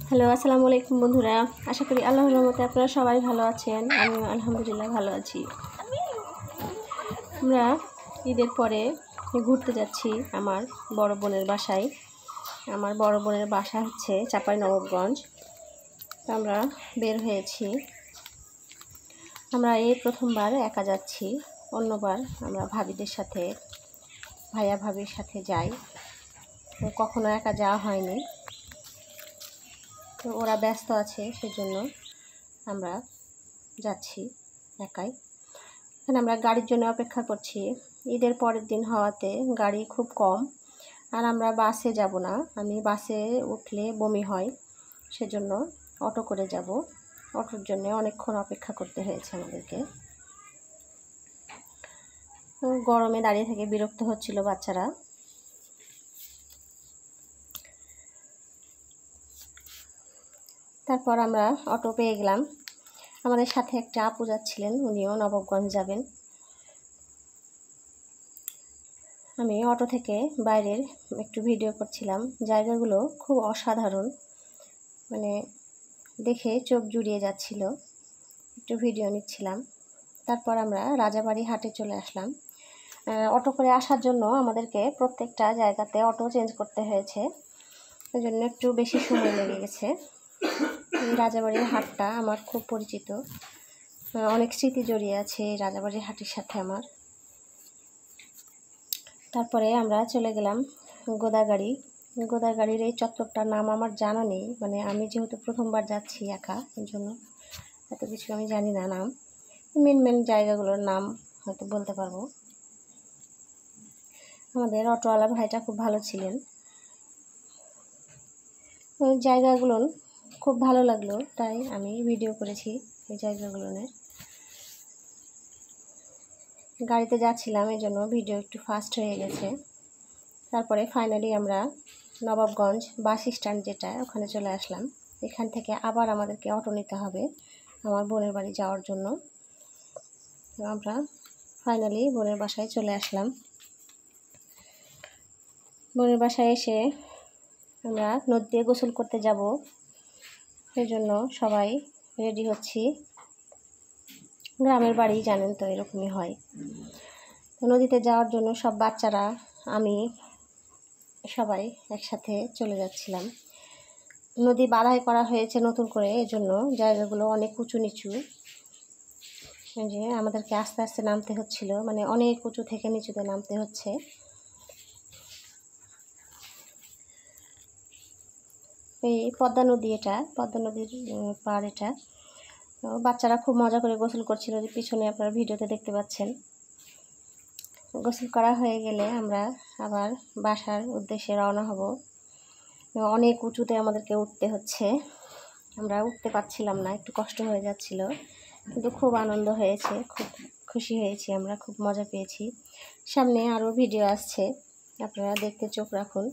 Hello, আসসালামু আলাইকুম বন্ধুরা। আশা করি আল্লাহর রহমতে আপনারা সবাই ভালো আছেন। আমি আলহামদুলিল্লাহ ভালো আছি। আমরা ঈদের পরে ঘুরতে যাচ্ছি আমার বড় বোনের বাসায়। আমার বড় বোনের বাসা হচ্ছে চাঁপাইনবাবগঞ্জ। আমরা বের হয়েছি। আমরা এই প্রথমবার একা যাচ্ছি, অন্যবার আমরা ভাবিদের সাথে, ভাইয়া ভাবির সাথে যাই। কখনো একা যাওয়া হয়নি, তো ওরা ব্যস্ত আছে, সেজন্য আমরা যাচ্ছি একাই। এখানে আমরা গাড়ির জন্য অপেক্ষা করছি। ঈদের পরের দিন হওয়াতে গাড়ি খুব কম, আর আমরা বাসে যাব না। আমি বাসে উঠলে বমি হয়, সেজন্য অটো করে যাব। অটোর জন্য অনেকক্ষণ অপেক্ষা করতে হয়েছে আমাদেরকে। গরমে দাঁড়িয়ে থেকে বিরক্ত হচ্ছিল বাচ্চারা। তারপর আমরা অটো পেয়ে গেলাম। আমাদের সাথে একটা আপু যাচ্ছিলেন, উনিও নবাবগঞ্জ যাবেন। আমি অটো থেকে বাইরের একটু ভিডিও করছিলাম। জায়গাগুলো খুব অসাধারণ, মানে দেখে চোখ জুড়িয়ে যাচ্ছিল। একটু ভিডিও নিচ্ছিলাম। তারপর আমরা রাজাবাড়ি হাটে চলে আসলাম। অটো করে আসার জন্য আমাদেরকে প্রত্যেকটা জায়গাতে অটো চেঞ্জ করতে হয়েছে, ওই জন্য একটু বেশি সময় লেগে গেছে। এই রাজাবাড়ির হাটটা আমার খুব পরিচিত, অনেক স্মৃতি জড়িয়ে আছে এই রাজাবাড়ির হাটের সাথে আমার। তারপরে আমরা চলে গেলাম গোদাগাড়ি। গোদাগাড়ির এই চত্বরটার নাম আমার জানা নেই, মানে আমি যেহেতু প্রথমবার যাচ্ছি একা, এই জন্য এত কিছু আমি জানি না নাম। মেন জায়গাগুলোর নাম হয়তো বলতে পারবো। আমাদের অটোওয়ালা ভাইটা খুব ভালো ছিলেন। ওই জায়গাগুলো খুব ভালো লাগলো, তাই আমি ভিডিও করেছি এই জায়গাগুলোর। গাড়িতে যাচ্ছিলাম, এই জন্য ভিডিও একটু ফাস্ট হয়ে গেছে। তারপরে ফাইনালি আমরা নবাবগঞ্জ বাস স্ট্যান্ড, যেটা ওখানে চলে আসলাম। এখান থেকে আবার আমাদেরকে অটো নিতে হবে আমার বোনের বাড়ি যাওয়ার জন্য। আমরা ফাইনালি বোনের বাসায় চলে আসলাম। বোনের বাসায় এসে আমরা নদীতে গোসল করতে যাব, সেই জন্য সবাই রেডি হচ্ছি। গ্রামের বাড়ি জানেন তো, এরকমই হয়। তো নদীতে যাওয়ার জন্য সব বাচ্চারা, আমি সবাই একসাথে চলে যাচ্ছিলাম। নদী বাড়াই করা হয়েছে নতুন করে, এজন্য জায়গাগুলো অনেক উঁচু নিচু। যে আমাদেরকে আস্তে আস্তে নামতে হচ্ছিল, মানে অনেক উঁচু থেকে নিচুতে নামতে হচ্ছে। এই পদ্মা নদী, এটা পদ্মা নদীর পাড় এটা। বাচ্চারা খুব মজা করে গোসল করছিল, যে পিছনে আপনারা ভিডিওতে দেখতে পাচ্ছেন। গোসল করা হয়ে গেলে আমরা আবার বাসার উদ্দেশ্যে রওনা হব। অনেক উঁচুতে আমাদেরকে উঠতে হচ্ছে, আমরা উঠতে পারছিলাম না, একটু কষ্ট হয়ে যাচ্ছিল, কিন্তু খুব আনন্দ হয়েছে, খুব খুশি হয়েছি আমরা, খুব মজা পেয়েছি। সামনে আরও ভিডিও আসছে, আপনারা দেখতে চোখ রাখুন।